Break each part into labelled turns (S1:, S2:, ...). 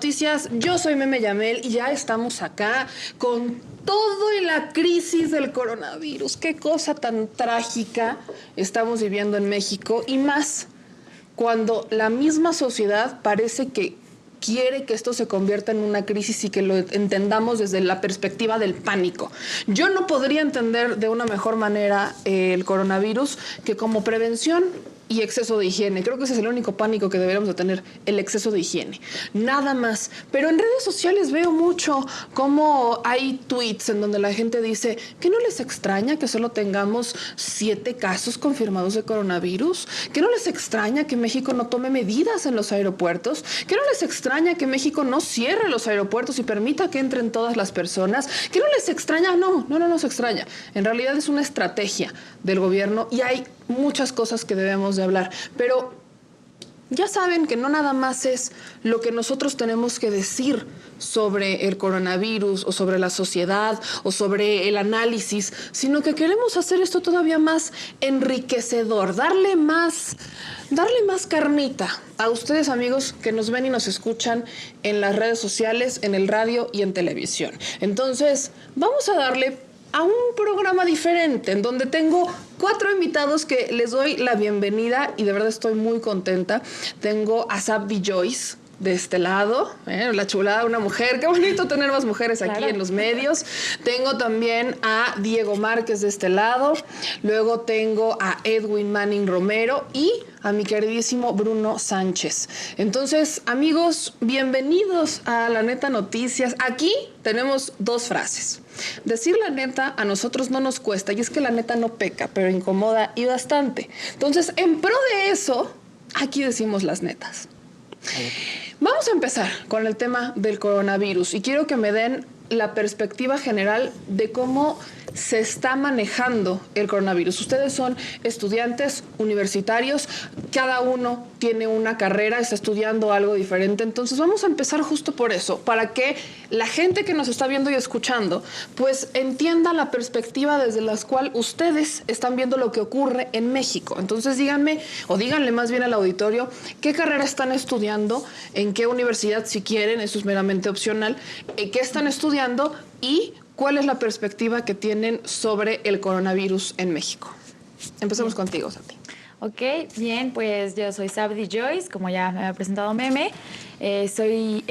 S1: Noticias, yo soy Meme Yamel y ya estamos acá con todo y la crisis del coronavirus. Qué cosa tan trágica estamos viviendo en México y más cuando la misma sociedad parece que quiere que esto se convierta en una crisis y que lo entendamos desde la perspectiva del pánico. Yo no podría entender de una mejor manera el coronavirus que como prevención y exceso de higiene. Creo que ese es el único pánico que deberíamos de tener, el exceso de higiene. Nada más. Pero en redes sociales veo mucho cómo hay tweets en donde la gente dice que no les extraña que solo tengamos 7 casos confirmados de coronavirus, que no les extraña que México no tome medidas en los aeropuertos, que no les extraña que México no cierre los aeropuertos y permita que entren todas las personas, que no les extraña. No nos extraña. En realidad es una estrategia del gobierno y hay muchas cosas que debemos de hablar, pero ya saben que no nada más es lo que nosotros tenemos que decir sobre el coronavirus o sobre la sociedad o sobre el análisis, sino que queremos hacer esto todavía más enriquecedor, darle más carnita a ustedes, amigos, que nos ven y nos escuchan en las redes sociales, en el radio y en televisión. Entonces, vamos a darle a un programa diferente, en donde tengo 4 invitados que les doy la bienvenida y de verdad estoy muy contenta. Tengo a Sabdi Joyce de este lado, la chulada, una mujer. Qué bonito tener más mujeres aquí en los medios. Tengo también a Diego Márquez de este lado. Luego tengo a Edwin Manning Romero y a mi queridísimo Bruno Sánchez. Entonces, amigos, bienvenidos a La Neta Noticias. Aquí tenemos 2 frases. Decir la neta a nosotros no nos cuesta, y es que la neta no peca, pero incomoda y bastante. Entonces, en pro de eso, aquí decimos las netas. Vamos a empezar con el tema del coronavirus y quiero que me den la perspectiva general de cómo se está manejando el coronavirus. Ustedes son estudiantes universitarios, cada uno tiene una carrera, está estudiando algo diferente. Entonces vamos a empezar justo por eso, para que la gente que nos está viendo y escuchando pues entienda la perspectiva desde la cual ustedes están viendo lo que ocurre en México. Entonces díganme, o díganle más bien al auditorio, qué carrera están estudiando, en qué universidad si quieren, eso es meramente opcional, qué están estudiando y ¿cuál es la perspectiva que tienen sobre el coronavirus en México? Empecemos contigo, Sabdi.
S2: Ok, bien, pues yo soy Sabdi Joyce, como ya me ha presentado Meme. Soy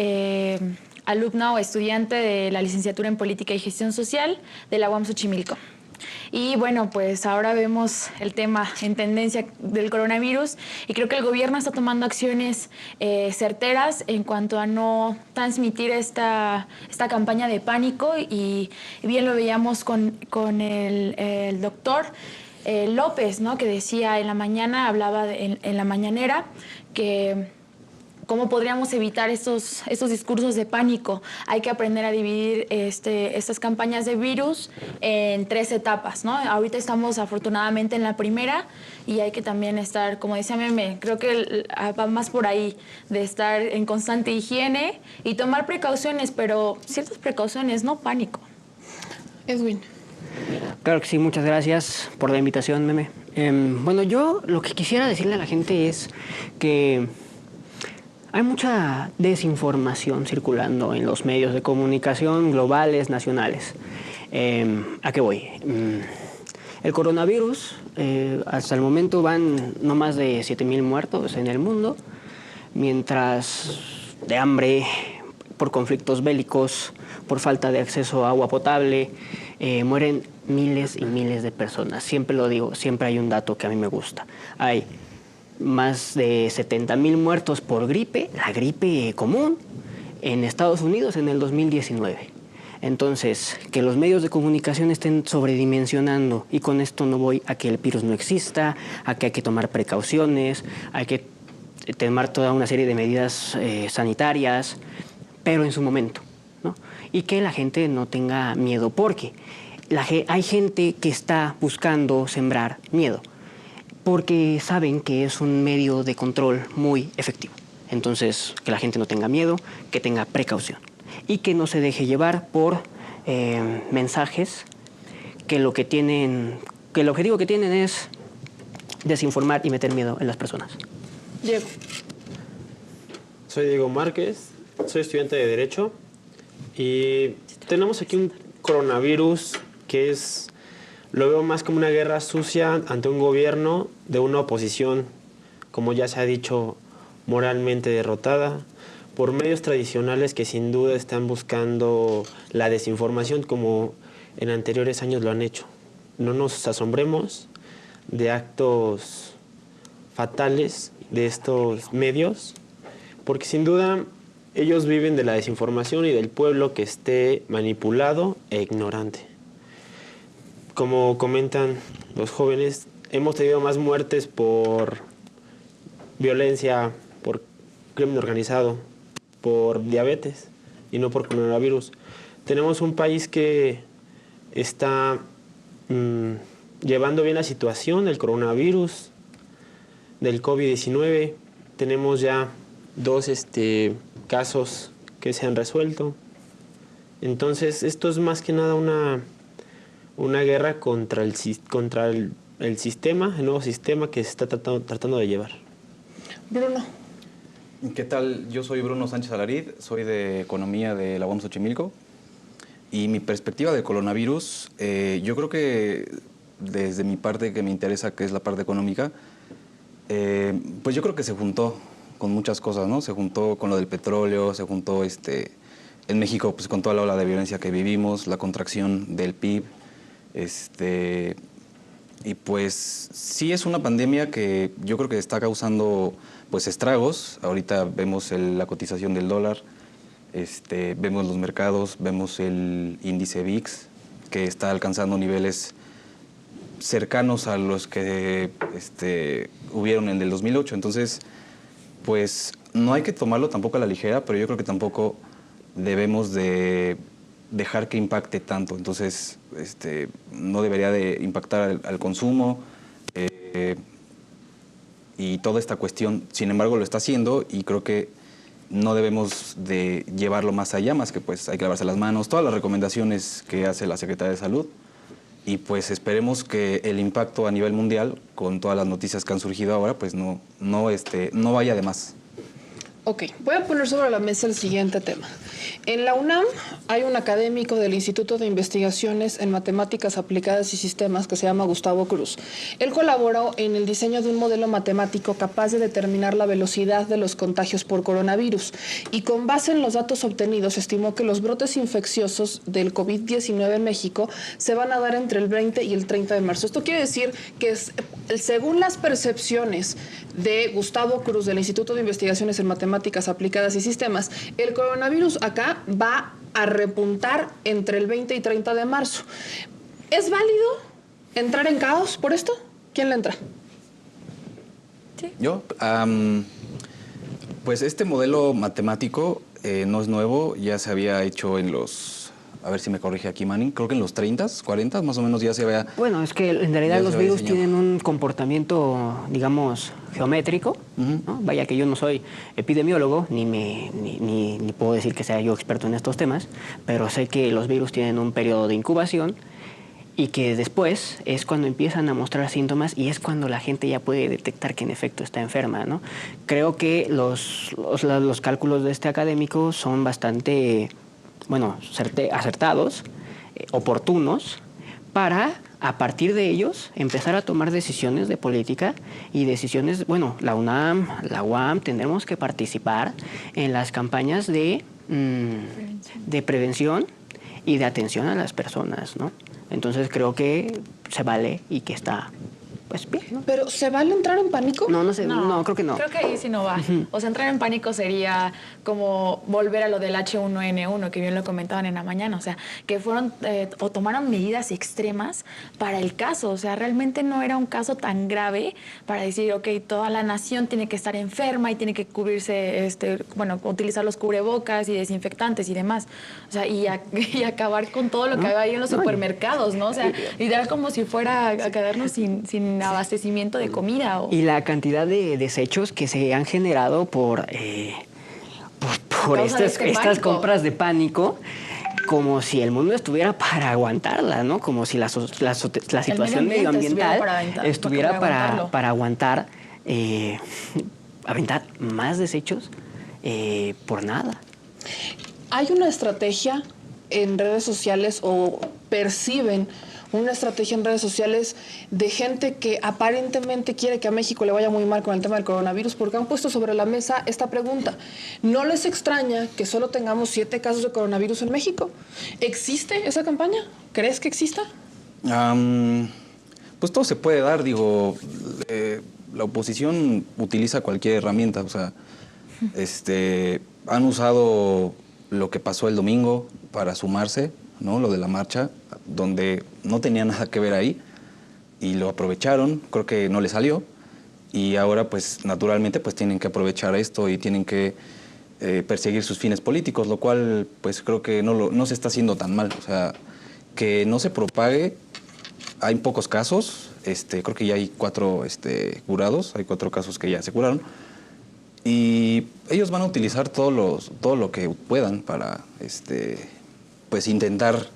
S2: alumna o estudiante de la licenciatura en Política y Gestión Social de la UAM Xochimilco. Y bueno, pues ahora vemos el tema en tendencia del coronavirus y creo que el gobierno está tomando acciones certeras en cuanto a no transmitir esta campaña de pánico y bien lo veíamos con el doctor López, ¿no? Que decía en la mañana, hablaba en la mañanera que ¿cómo podríamos evitar estos discursos de pánico? Hay que aprender a dividir estas campañas de virus en 3 etapas, ¿no? Ahorita estamos afortunadamente en la primera y hay que también estar, como decía Meme, creo que va más por ahí, de estar en constante higiene y tomar precauciones, pero ciertas precauciones, no pánico.
S1: Edwin.
S3: Claro que sí, muchas gracias por la invitación, Meme. Bueno, yo lo que quisiera decirle a la gente es que hay mucha desinformación circulando en los medios de comunicación globales, nacionales. ¿A qué voy? El coronavirus, hasta el momento van no más de 7,000 muertos en el mundo, mientras de hambre, por conflictos bélicos, por falta de acceso a agua potable, mueren miles y miles de personas. Siempre lo digo, siempre hay un dato que a mí me gusta. Hay más de 70,000 muertos por gripe, la gripe común, en Estados Unidos en el 2019. Entonces, que los medios de comunicación estén sobredimensionando, y con esto no voy a que el virus no exista, a que hay que tomar precauciones, hay que tomar toda una serie de medidas sanitarias, pero en su momento, ¿no? Y que la gente no tenga miedo, porque hay gente que está buscando sembrar miedo, porque saben que es un medio de control muy efectivo. Entonces, que la gente no tenga miedo, que tenga precaución y que no se deje llevar por mensajes que el objetivo que tienen es desinformar y meter miedo en las personas.
S1: Diego.
S4: Soy Diego Márquez, soy estudiante de Derecho y tenemos aquí un coronavirus que lo veo más como una guerra sucia ante un gobierno de una oposición, como ya se ha dicho, moralmente derrotada, por medios tradicionales que sin duda están buscando la desinformación como en anteriores años lo han hecho. No nos asombremos de actos fatales de estos medios, porque sin duda ellos viven de la desinformación y del pueblo que esté manipulado e ignorante. Como comentan los jóvenes, hemos tenido más muertes por violencia, por crimen organizado, por diabetes y no por coronavirus. Tenemos un país que está llevando bien la situación del coronavirus, del COVID-19. Tenemos ya 2 casos que se han resuelto. Entonces, esto es más que nada una guerra contra el sistema, el nuevo sistema que se está tratando de llevar.
S1: Bruno.
S5: ¿Qué tal? Yo soy Bruno Sánchez Alarid, soy de Economía de la UAM Xochimilco. Y mi perspectiva del coronavirus, yo creo que desde mi parte que me interesa, que es la parte económica, pues yo creo que se juntó con muchas cosas, ¿no? Se juntó con lo del petróleo, se juntó en México pues con toda la ola de violencia que vivimos, la contracción del PIB, y pues sí es una pandemia que yo creo que está causando pues estragos. Ahorita vemos la cotización del dólar, vemos los mercados, vemos el índice VIX que está alcanzando niveles cercanos a los que hubieron en el 2008. Entonces, pues no hay que tomarlo tampoco a la ligera, pero yo creo que tampoco debemos de dejar que impacte tanto. Entonces, no debería de impactar al consumo y toda esta cuestión. Sin embargo, lo está haciendo y creo que no debemos de llevarlo más allá, más que pues hay que lavarse las manos, todas las recomendaciones que hace la Secretaría de Salud. Y pues esperemos que el impacto a nivel mundial, con todas las noticias que han surgido ahora, pues no vaya de más.
S1: Ok, voy a poner sobre la mesa el siguiente tema. En la UNAM hay un académico del Instituto de Investigaciones en Matemáticas Aplicadas y Sistemas que se llama Gustavo Cruz. Él colaboró en el diseño de un modelo matemático capaz de determinar la velocidad de los contagios por coronavirus y con base en los datos obtenidos estimó que los brotes infecciosos del COVID-19 en México se van a dar entre el 20 y el 30 de marzo. Esto quiere decir que según las percepciones de Gustavo Cruz del Instituto de Investigaciones en Matemáticas Aplicadas y Sistemas, el coronavirus acá va a repuntar entre el 20 y 30 de marzo. ¿Es válido entrar en caos por esto? ¿Quién le entra?
S2: Sí.
S5: Yo, pues este modelo matemático no es nuevo, ya se había hecho en a ver si me corrige aquí Manning, creo que en los 30s, 40s más o menos ya se había...
S3: Bueno, es que en realidad los virus tienen un comportamiento, digamos, geométrico, ¿no? Vaya que yo no soy epidemiólogo, ni puedo decir que sea yo experto en estos temas, pero sé que los virus tienen un periodo de incubación y que después es cuando empiezan a mostrar síntomas y es cuando la gente ya puede detectar que en efecto está enferma, ¿no? Creo que los cálculos de este académico son bastante... acertados, oportunos, para, a partir de ellos, empezar a tomar decisiones de política y decisiones, la UNAM, la UAM, tendremos que participar en las campañas de prevención y de atención a las personas, ¿no? Entonces creo que se vale y que está... pues bien, ¿no?
S1: ¿Pero se vale entrar en pánico?
S3: No, creo que no.
S2: Creo que ahí sí no va. O sea, entrar en pánico sería como volver a lo del H1N1, que bien lo comentaban en la mañana. O sea, que fueron o tomaron medidas extremas para el caso. O sea, realmente no era un caso tan grave para decir, ok, toda la nación tiene que estar enferma y tiene que cubrirse, utilizar los cubrebocas y desinfectantes y demás. O sea, y acabar con todo lo que había ahí en los supermercados, ¿no? O sea, literal como si fuera a quedarnos sin abastecimiento de comida.
S3: Y la cantidad de desechos que se han generado por estas compras de pánico, como si el mundo estuviera para aguantarla, ¿no? Como si la situación medioambiental estuviera para aguantar, aventar más desechos por nada.
S1: ¿Hay una estrategia en redes sociales o perciben una estrategia en redes sociales de gente que aparentemente quiere que a México le vaya muy mal con el tema del coronavirus? Porque han puesto sobre la mesa esta pregunta. ¿No les extraña que solo tengamos 7 casos de coronavirus en México? ¿Existe esa campaña? ¿Crees que exista?
S5: Pues todo se puede dar, digo, la oposición utiliza cualquier herramienta, o sea, han usado lo que pasó el domingo para sumarse, ¿no? Lo de la marcha, donde no tenía nada que ver ahí, y lo aprovecharon, creo que no le salió, y ahora pues naturalmente pues tienen que aprovechar esto y tienen que perseguir sus fines políticos, lo cual pues creo que no se está haciendo tan mal, o sea, que no se propague. Hay pocos casos, creo que ya hay 4 curados, hay 4 casos que ya se curaron, y ellos van a utilizar todo lo que puedan para pues intentar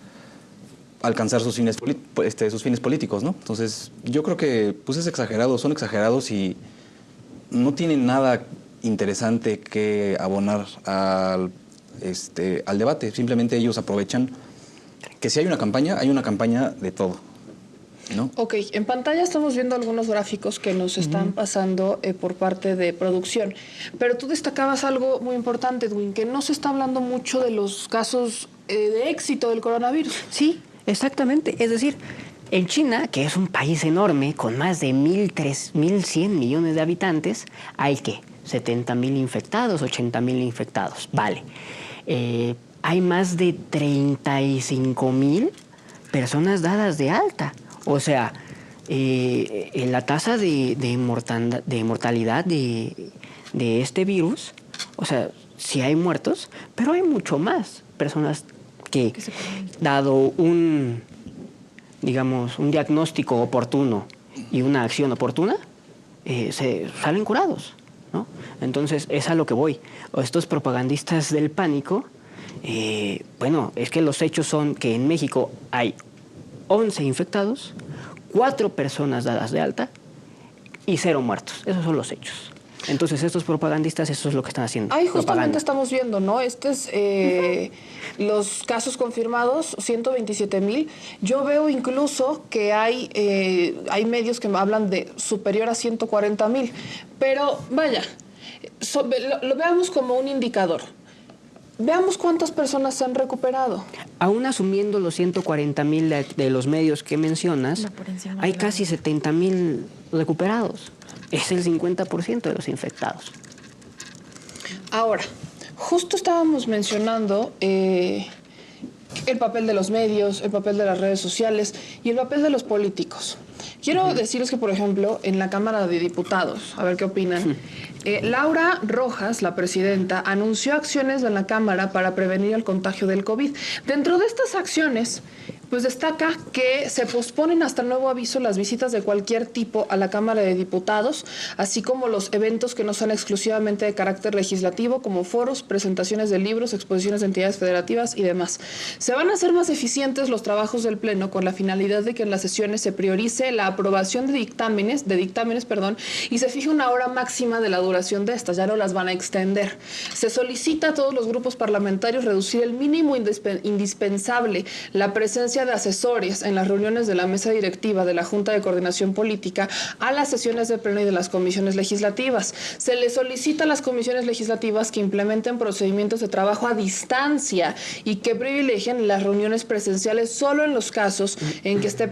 S5: alcanzar sus fines políticos, ¿no? Entonces, yo creo que pues es exagerado, son exagerados y no tienen nada interesante que abonar al debate. Simplemente ellos aprovechan que si hay una campaña de todo, ¿no?
S1: Ok, en pantalla estamos viendo algunos gráficos que nos están pasando por parte de producción, pero tú destacabas algo muy importante, Edwin, que no se está hablando mucho de los casos de éxito del coronavirus.
S3: Sí, exactamente. Es decir, en China, que es un país enorme, con más de 1.100 millones de habitantes, hay ¿qué? 70.000 infectados, 80.000 infectados. Vale. Hay más de 35.000 personas dadas de alta. O sea, en la tasa de mortalidad de este virus, o sea, sí hay muertos, pero hay mucho más personas que dado un diagnóstico oportuno y una acción oportuna, se salen curados, ¿no? Entonces, es a lo que voy. Estos propagandistas del pánico, bueno, es que los hechos son que en México hay 11 infectados, 4 personas dadas de alta y 0 muertos. Esos son los hechos. Entonces, estos propagandistas, eso es lo que están haciendo.
S1: Ahí justamente
S3: propaganda.
S1: estamos viendo, ¿no? Los casos confirmados, 127.000. Yo veo incluso que hay medios que hablan de superior a 140.000. Pero, vaya, lo veamos como un indicador. Veamos cuántas personas se han recuperado.
S3: Aún asumiendo los 140.000 de los medios que mencionas, hay casi 70.000 recuperados. Es el 50% de los infectados.
S1: Ahora, justo estábamos mencionando el papel de los medios, el papel de las redes sociales y el papel de los políticos. Quiero decirles que, por ejemplo, en la Cámara de Diputados, a ver qué opinan, Laura Rojas, la presidenta, anunció acciones en la Cámara para prevenir el contagio del COVID. Dentro de estas acciones, pues destaca que se posponen hasta nuevo aviso las visitas de cualquier tipo a la Cámara de Diputados, así como los eventos que no son exclusivamente de carácter legislativo, como foros, presentaciones de libros, exposiciones de entidades federativas y demás. Se van a hacer más eficientes los trabajos del Pleno con la finalidad de que en las sesiones se priorice la aprobación de dictámenes, y se fije una hora máxima de la duración de estas, ya no las van a extender. Se solicita a todos los grupos parlamentarios reducir el mínimo indispensable la presencia de asesores en las reuniones de la mesa directiva de la Junta de Coordinación Política a las sesiones de pleno y de las comisiones legislativas. Se les solicita a las comisiones legislativas que implementen procedimientos de trabajo a distancia y que privilegien las reuniones presenciales solo en los casos en que esté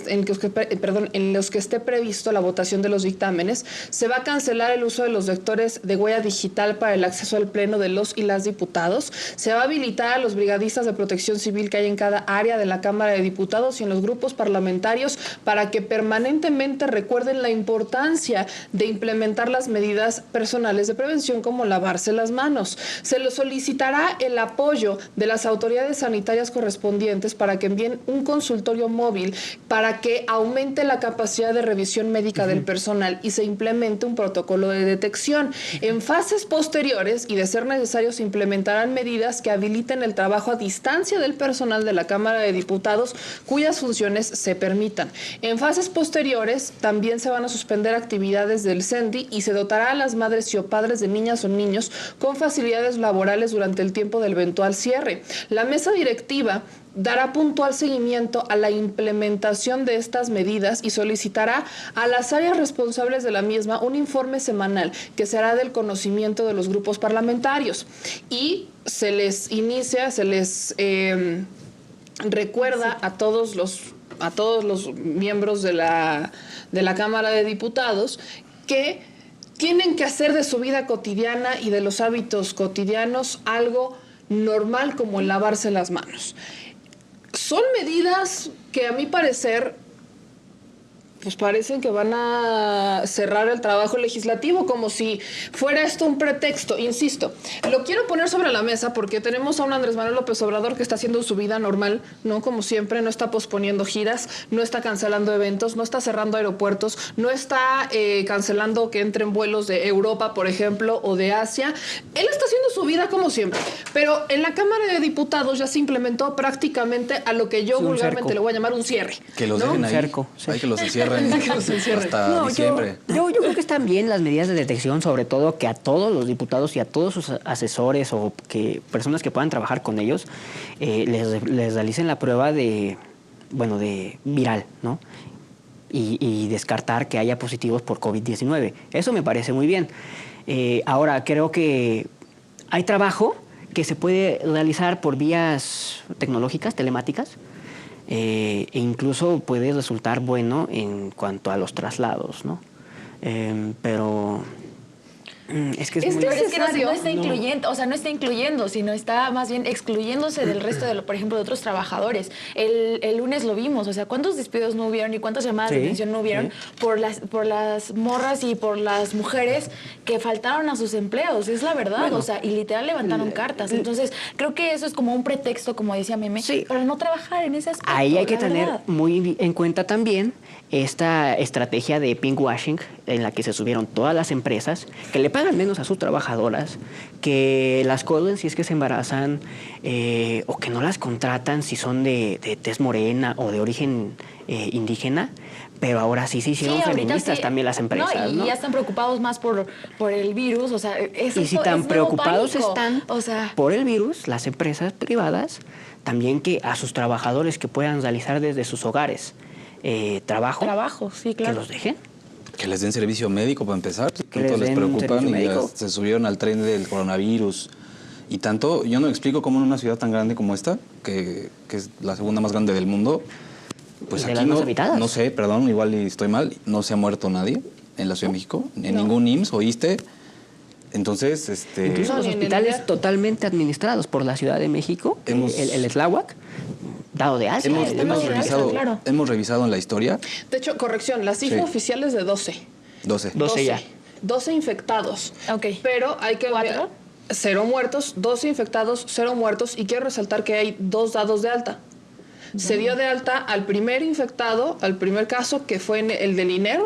S1: en los que esté previsto la votación de los dictámenes. Se va a cancelar el uso de los vectores de huella digital para el acceso al pleno de los y las diputados. Se va a habilitar a los brigadistas de protección civil que hay en cada área de la Cámara de Diputados y en los grupos parlamentarios para que permanentemente recuerden la importancia de implementar las medidas personales de prevención como lavarse las manos. Se les solicitará el apoyo de las autoridades sanitarias correspondientes para que envíen un consultorio móvil para que aumente la capacidad de revisión médica del personal y se implemente un protocolo de detección. En fases posteriores y de ser necesario se implementarán medidas que habiliten el trabajo a distancia del personal de la Cámara de Diputados diputados cuyas funciones se permitan. En fases posteriores también se van a suspender actividades del CENDI y se dotará a las madres y o padres de niñas o niños con facilidades laborales durante el tiempo del eventual cierre. La mesa directiva dará puntual seguimiento a la implementación de estas medidas y solicitará a las áreas responsables de la misma un informe semanal que será del conocimiento de los grupos parlamentarios. Y se les recuerda a todos los miembros de la Cámara de Diputados que tienen que hacer de su vida cotidiana y de los hábitos cotidianos algo normal como el lavarse las manos. Son medidas que a mi parecer pues parecen que van a cerrar el trabajo legislativo, como si fuera esto un pretexto. Insisto, lo quiero poner sobre la mesa porque tenemos a un Andrés Manuel López Obrador que está haciendo su vida normal, ¿no? Como siempre, no está posponiendo giras, no está cancelando eventos, no está cerrando aeropuertos, no está cancelando que entren vuelos de Europa, por ejemplo, o de Asia. Él está haciendo su vida como siempre, pero en la Cámara de Diputados ya se implementó prácticamente a lo que yo vulgarmente le voy a llamar un cierre.
S5: Que los
S1: ¿no?
S5: dejen ahí.
S3: Cerco, sí.
S5: Hay que los encierren hasta
S3: No,
S5: diciembre.
S3: yo creo que están bien las medidas de detección, sobre todo que a todos los diputados y a todos sus asesores o que personas que puedan trabajar con ellos les realicen la prueba de viral, ¿no? Y descartar que haya positivos por COVID-19. Eso me parece muy bien. Ahora, creo que hay trabajo que se puede realizar por vías tecnológicas, telemáticas, e incluso puede resultar bueno en cuanto a los traslados, ¿no? Pero es que es muy...
S2: Pero es que no
S1: necesario.
S2: está incluyendo, o sea, no está incluyendo, sino está más bien excluyéndose del resto de, por ejemplo, de otros trabajadores. El lunes lo vimos, o sea, ¿cuántos despidos no hubieron y cuántas llamadas de atención no hubieron por las morras y por las mujeres que faltaron a sus empleos? Es la verdad,
S3: Bueno,
S2: o sea, y literal levantaron cartas. Entonces, creo que eso es como un pretexto, como decía Meme,
S3: Sí.
S2: para no trabajar en ese aspecto.
S3: Ahí hay que
S2: la
S3: tener
S2: verdad.
S3: muy en cuenta también esta estrategia de pinkwashing en la que se subieron todas las empresas que le pagan menos a sus trabajadoras, que las corren si es que se embarazan o que no las contratan si son de tez morena o de origen indígena, pero ahora sí se hicieron
S2: ahorita
S3: feministas
S2: sí.
S3: también las empresas,
S2: Y
S3: ¿no?
S2: ya están preocupados más por el virus, o sea,
S3: Y si tan preocupados están
S2: o sea,
S3: por el virus, las empresas privadas, también que a sus trabajadores que puedan realizar desde sus hogares trabajo,
S2: sí,
S3: que
S2: claro.
S3: los dejen.
S5: Que les den servicio médico para empezar.
S3: Que
S5: Tanto
S3: les
S5: les
S3: den
S5: preocupan
S3: servicio
S5: y ya
S3: médico.
S5: se subieron al tren del coronavirus. Y tanto, yo no explico cómo en una ciudad tan grande como esta, que es la segunda más grande del mundo, pues
S3: De
S5: aquí
S3: las más
S5: no,
S3: habitadas.
S5: no sé, perdón, igual y estoy mal, no se ha muerto nadie en la Ciudad de México, en ningún IMSS, ¿oíste? Entonces,
S3: Incluso
S1: No,
S3: los
S1: ni en el
S3: hospitales
S1: INER.
S3: totalmente administrados por la Ciudad de México, el SLAWAC, dado de alta.
S5: hemos,
S2: está
S5: hemos
S2: muy alto,
S5: revisado,
S2: claro.
S5: hemos revisado en la historia,
S1: De hecho, corrección, la cifra
S5: Sí.
S1: oficial es de 12.
S5: 12.
S3: 12 ya.
S1: 12 infectados.
S2: Ok.
S1: Pero hay que...
S2: ¿4?
S1: 0 muertos, 12 infectados, 0 muertos. Y quiero resaltar que hay 2 dados de alta. Se dio de alta al primer infectado, al primer caso, que fue el del INER.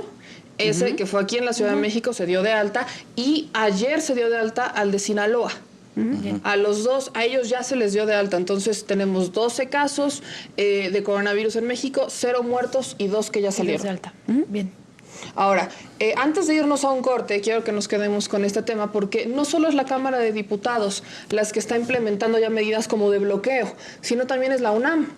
S1: Ese que fue aquí en la Ciudad de México se dio de alta. Y ayer se dio de alta al de Sinaloa. A los dos, a ellos ya se les dio de alta. Entonces tenemos 12 casos de coronavirus en México, 0 muertos y 2 que ya salieron.
S2: de alta. Bien.
S1: Ahora, antes de irnos a un corte, quiero que nos quedemos con este tema porque no solo es la Cámara de Diputados las que está implementando ya medidas como de bloqueo, sino también es la UNAM.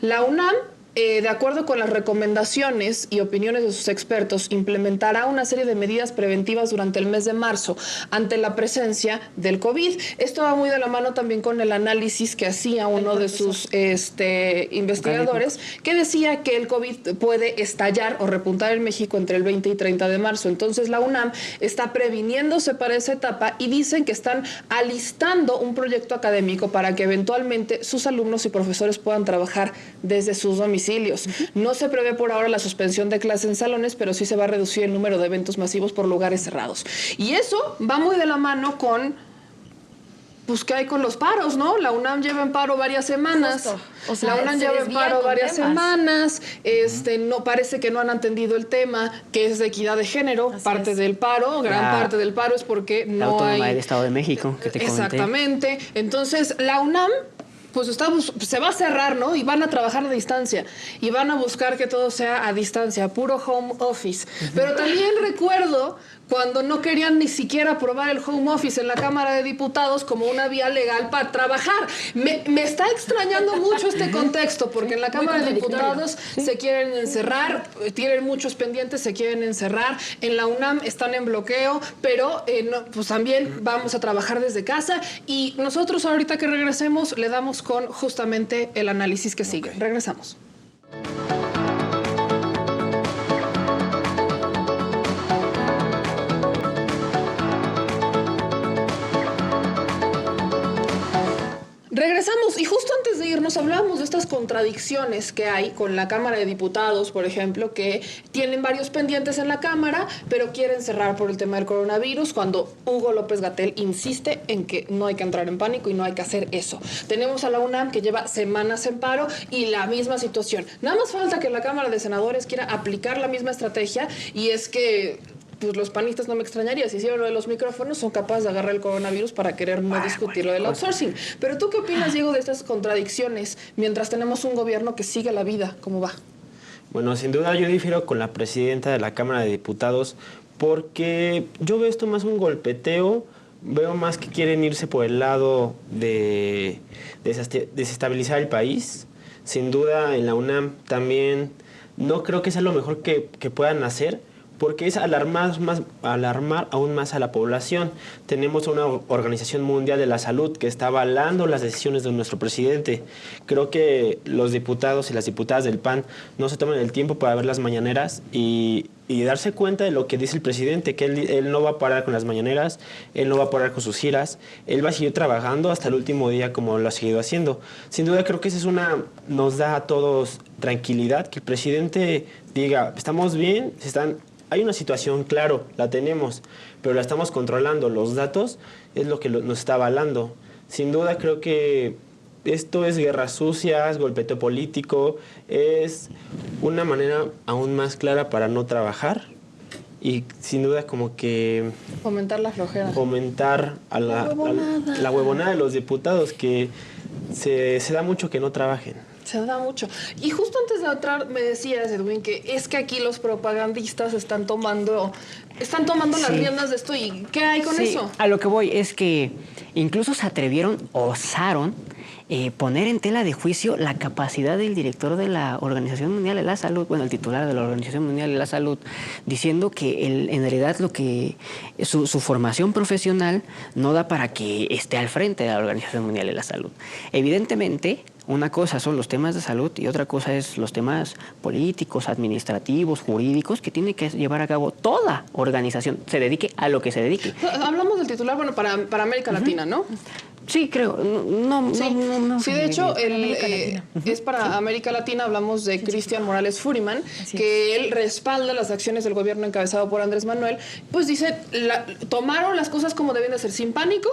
S1: La UNAM, de acuerdo con las recomendaciones y opiniones de sus expertos, implementará una serie de medidas preventivas durante el mes de marzo ante la presencia del COVID. Esto va muy de la mano también con el análisis que hacía uno de sus investigadores, que decía que el COVID puede estallar o repuntar en México entre el 20 y 30 de marzo. Entonces la UNAM está previniéndose para esa etapa y dicen que están alistando un proyecto académico para que eventualmente sus alumnos y profesores puedan trabajar desde sus domicilios. No se prevé por ahora la suspensión de clases en salones, pero sí se va a reducir el número de eventos masivos por lugares cerrados. Y eso va muy de la mano con, pues, ¿qué hay con los paros, no? La UNAM lleva en paro varias semanas.
S2: Justo. O sea,
S1: la UNAM
S2: se
S1: lleva en
S2: desvían
S1: paro
S2: con
S1: varias
S2: temas.
S1: semanas. No parece que no han entendido el tema, que es de equidad de género.
S2: Así
S1: Parte
S2: es.
S1: del paro, gran parte del paro es porque
S3: La
S1: no
S3: Autónoma
S1: hay...
S3: del Estado de México, que te comenté.
S1: Exactamente. Entonces, la UNAM pues se va a cerrar, ¿no? Y van a trabajar a distancia y van a buscar que todo sea a distancia, puro home office. Pero también recuerdo cuando no querían ni siquiera aprobar el home office en la Cámara de Diputados como una vía legal para trabajar. Me está extrañando mucho este contexto, porque en la Cámara de Diputados se quieren encerrar, tienen muchos pendientes, se quieren encerrar. En la UNAM están en bloqueo, pero pues también vamos a trabajar desde casa. Y nosotros ahorita que regresemos le damos con justamente el análisis que sigue. Regresamos. Regresamos y justo antes de irnos hablábamos de estas contradicciones que hay con la Cámara de Diputados, por ejemplo, que tienen varios pendientes en la Cámara, pero quieren cerrar por el tema del coronavirus, cuando Hugo López-Gatell insiste en que no hay que entrar en pánico y no hay que hacer eso. Tenemos a la UNAM que lleva semanas en paro y la misma situación. Nada más falta que la Cámara de Senadores quiera aplicar la misma estrategia, y es que pues los panistas, no me extrañaría, si hicieron lo de los micrófonos, son capaces de agarrar el coronavirus para querer no discutir lo del outsourcing. Pero ¿tú qué opinas, Diego, de estas contradicciones mientras tenemos un gobierno que sigue la vida como va?
S4: Bueno, sin duda yo difiero con la presidenta de la Cámara de Diputados, porque yo veo esto más un golpeteo, veo más que quieren irse por el lado de desestabilizar el país. Sin duda en la UNAM también no creo que sea lo mejor que puedan hacer, porque es alarmar aún más a la población. Tenemos una Organización Mundial de la Salud que está avalando las decisiones de nuestro presidente. Creo que los diputados y las diputadas del PAN no se toman el tiempo para ver las mañaneras y darse cuenta de lo que dice el presidente, que él no va a parar con las mañaneras, él no va a parar con sus giras, él va a seguir trabajando hasta el último día como lo ha seguido haciendo. Sin duda creo que nos da a todos tranquilidad que el presidente diga, estamos bien, hay una situación, claro, la tenemos, pero la estamos controlando. Los datos es lo que nos está avalando. Sin duda creo que esto es guerra sucia, es golpeteo político, es una manera aún más clara para no trabajar y sin duda como que
S1: Fomentar la flojera.
S4: Fomentar a la huevonada de los diputados, que se da mucho que no trabajen.
S1: Se da mucho. Y justo antes de entrar me decías, Edwin, que es que aquí los propagandistas están tomando las riendas de esto. ¿Y qué hay con eso?
S3: A lo que voy es que incluso se atrevieron, osaron poner en tela de juicio la capacidad del director de la Organización Mundial de la Salud, bueno, el titular de la Organización Mundial de la Salud, diciendo que en realidad su formación profesional no da para que esté al frente de la Organización Mundial de la Salud. Evidentemente, una cosa son los temas de salud y otra cosa es los temas políticos, administrativos, jurídicos, que tiene que llevar a cabo toda organización, se dedique a lo que se dedique.
S1: Hablamos del titular, bueno, para América Latina, ¿no?
S3: Sí, creo.
S1: Sí, de hecho, es para América Latina. Hablamos de Cristian Morales Furiman, que él respalda las acciones del gobierno encabezado por Andrés Manuel. Pues dice, tomaron las cosas como deben de ser, sin pánico.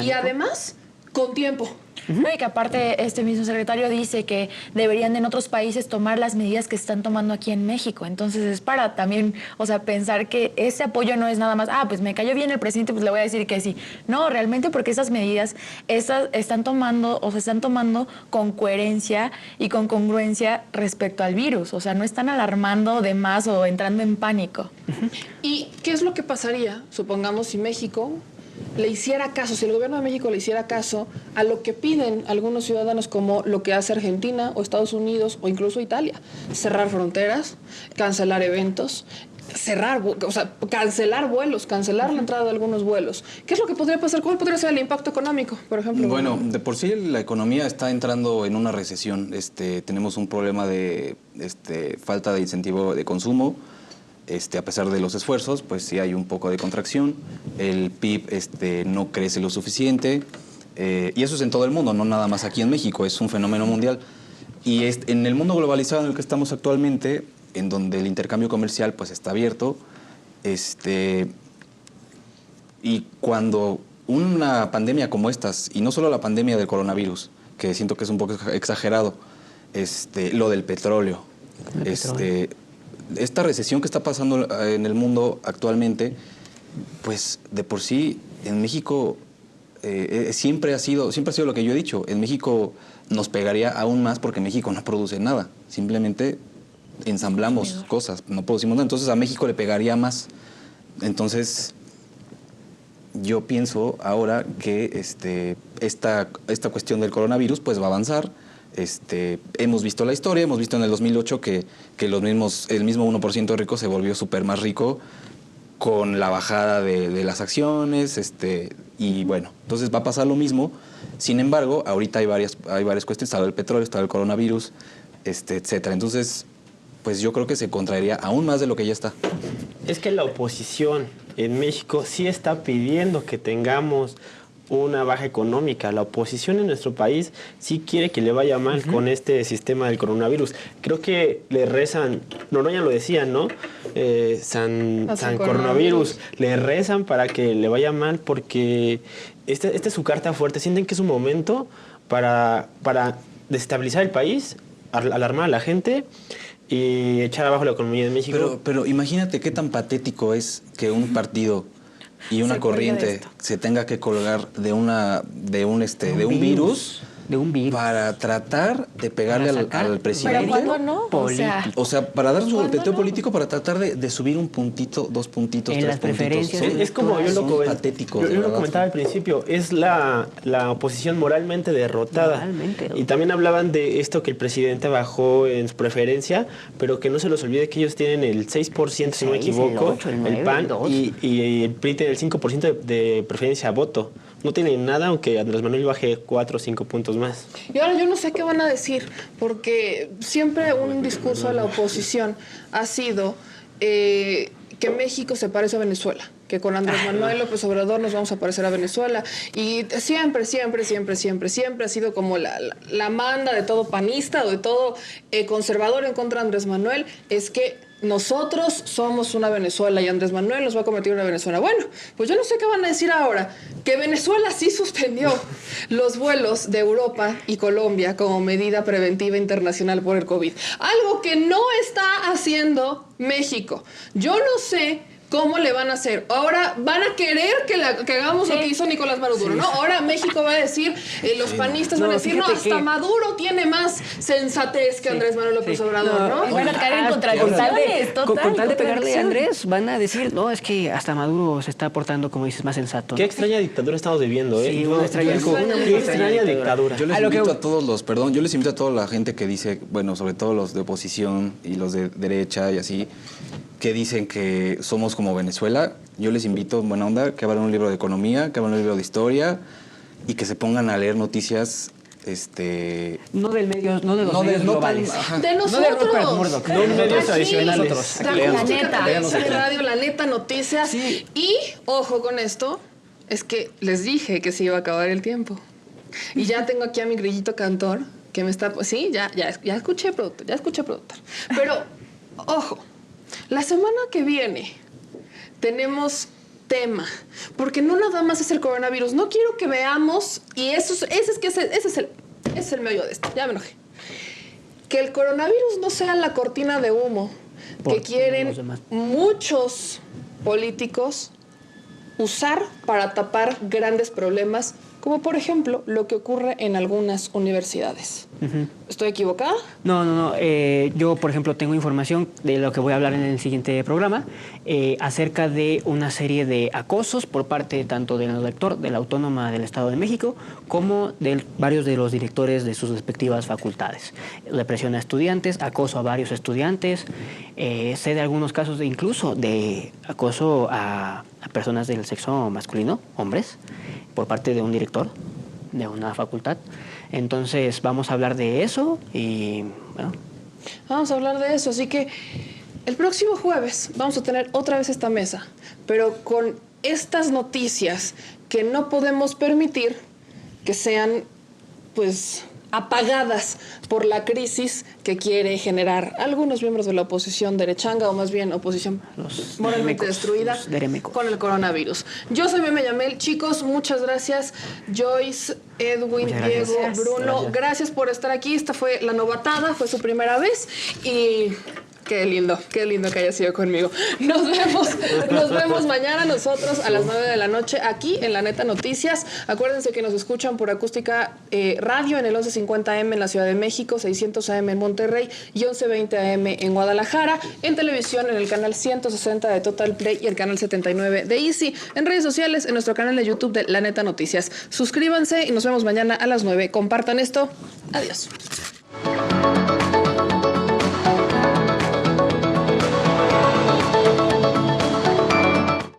S1: Y además con tiempo.
S2: No, y que aparte este mismo secretario dice que deberían en otros países tomar las medidas que están tomando aquí en México. Entonces es para también, pensar que ese apoyo no es nada más, pues me cayó bien el presidente, pues le voy a decir que sí. No, realmente porque esas medidas están tomando con coherencia y con congruencia respecto al virus. O sea, no están alarmando de más o entrando en pánico.
S1: ¿Y qué es lo que pasaría, supongamos, si México le hiciera caso, si el gobierno de México le hiciera caso a lo que piden algunos ciudadanos, como lo que hace Argentina o Estados Unidos o incluso Italia? Cerrar fronteras, cancelar eventos, cancelar vuelos, cancelar la entrada de algunos vuelos. ¿Qué es lo que podría pasar? ¿Cuál podría ser el impacto económico, por ejemplo?
S5: Bueno, de por sí la economía está entrando en una recesión. Tenemos un problema de falta de incentivo de consumo. A pesar de los esfuerzos, pues sí hay un poco de contracción. El PIB no crece lo suficiente. Y eso es en todo el mundo, no nada más aquí en México. Es un fenómeno mundial. Y en el mundo globalizado en el que estamos actualmente, en donde el intercambio comercial pues está abierto, y cuando una pandemia como estas, y no solo la pandemia del coronavirus, que siento que es un poco exagerado, lo del petróleo, esta recesión que está pasando en el mundo actualmente, pues de por sí en México siempre ha sido lo que yo he dicho. En México nos pegaría aún más porque México no produce nada. Simplemente ensamblamos cosas, no producimos nada. Entonces a México le pegaría más. Entonces yo pienso ahora que esta cuestión del coronavirus pues va a avanzar. Hemos visto la historia, hemos visto en el 2008 que el mismo 1% de rico se volvió súper más rico con la bajada de las acciones, y bueno, entonces va a pasar lo mismo. Sin embargo, ahorita hay varias cuestiones, está el petróleo, está el coronavirus, etcétera. Entonces, pues yo creo que se contraería aún más de lo que ya está.
S4: Es que la oposición en México sí está pidiendo que tengamos una baja económica. La oposición en nuestro país sí quiere que le vaya mal con este sistema del coronavirus. Creo que le rezan, Noroña lo decía, ¿no? San Coronavirus. Le rezan para que le vaya mal porque esta es su carta fuerte. Sienten que es un momento para desestabilizar el país, alarmar a la gente y echar abajo la economía de México.
S5: Pero imagínate qué tan patético es que un partido y una corriente se tenga que colgar de un virus para tratar de pegarle al presidente.
S2: ¿Pero cuándo no?
S5: O sea, para dar su golpeteo político, para tratar de subir un puntito, 2 puntitos,
S3: En
S5: 3
S3: las
S5: puntitos.
S3: preferencias.
S4: Es como yo
S5: patéticos.
S4: lo comentaba al principio, es la oposición moralmente derrotada.
S3: Moralmente.
S4: Y también hablaban de esto que el presidente bajó en su preferencia, pero que no se los olvide que ellos tienen el 6%, si no me equivoco, el PAN, y el PRI tiene el 5% de preferencia a voto. No tienen nada, aunque Andrés Manuel baje 4 o 5 puntos más.
S1: Y ahora yo no sé qué van a decir, porque siempre un discurso de la oposición ha sido que México se parece a Venezuela, que con Andrés Manuel López Obrador nos vamos a parecer a Venezuela. Y siempre ha sido como la manda de todo panista o de todo conservador en contra de Andrés Manuel, es que nosotros somos una Venezuela y Andrés Manuel nos va a convertir en una Venezuela. Bueno, pues yo no sé qué van a decir ahora, que Venezuela sí suspendió los vuelos de Europa y Colombia como medida preventiva internacional por el COVID. Algo que no está haciendo México. Yo no sé cómo le van a hacer. Ahora van a querer que hagamos lo que hizo Nicolás Maduro, ¿no? Ahora México va a decir, los panistas van a decir, no, hasta Maduro tiene más sensatez que Andrés Manuel López Obrador, ¿no?
S2: Van a caer en contradicciones,
S3: con tal de pegarle a Andrés, van a decir, no, es que hasta Maduro se está portando, como dices, más sensato.
S4: Qué extraña dictadura estamos viviendo, ¿eh?
S3: Sí, una extraña
S4: dictadura.
S5: Yo les invito a toda la gente que dice, bueno, sobre todo los de oposición y los de derecha y así, que dicen que somos como Venezuela. Yo les invito, buena onda, que abran un libro de economía, que abran un libro de historia y que se pongan a leer noticias
S3: no de los medios globales.
S1: De nosotros.
S4: No medios tradicionales.
S1: La neta, noticias. Sí. Y, ojo con esto, es que les dije que se iba a acabar el tiempo. Y ya tengo aquí a mi grillito cantor, que me está... Sí, ya escuché, productor. Pero, ojo, la semana que viene tenemos tema, porque no nada más es el coronavirus. No quiero que veamos, y ese es el meollo de esto. Ya me enojé. Que el coronavirus no sea la cortina de humo que quieren muchos políticos usar para tapar grandes problemas, como por ejemplo lo que ocurre en algunas universidades. ¿Estoy equivocada?
S3: No. Yo, por ejemplo, tengo información de lo que voy a hablar en el siguiente programa acerca de una serie de acosos por parte tanto del rector de la Autónoma del Estado de México como de varios de los directores de sus respectivas facultades. Represión a estudiantes, acoso a varios estudiantes, sé de algunos casos incluso de acoso a personas del sexo masculino, hombres, por parte de un director de una facultad. Entonces vamos a hablar de eso y bueno.
S1: Vamos a hablar de eso, así que el próximo jueves vamos a tener otra vez esta mesa, pero con estas noticias que no podemos permitir que sean, pues, apagadas por la crisis que quiere generar algunos miembros de la oposición derechanga, o más bien oposición moralmente destruida con el coronavirus. Yo soy Meme Yamel. Chicos, muchas gracias. Joyce, Edwin, Diego, Bruno, gracias por estar aquí. Esta fue la novatada, fue su primera vez y Qué lindo que haya sido conmigo. Nos vemos mañana nosotros a las 9 de la noche aquí en La Neta Noticias. Acuérdense que nos escuchan por Acústica Radio en el 1150 AM en la Ciudad de México, 600 AM en Monterrey y 1120 AM en Guadalajara. En televisión en el canal 160 de Total Play y el canal 79 de Easy. En redes sociales en nuestro canal de YouTube de La Neta Noticias. Suscríbanse y nos vemos mañana a las 9. Compartan esto. Adiós.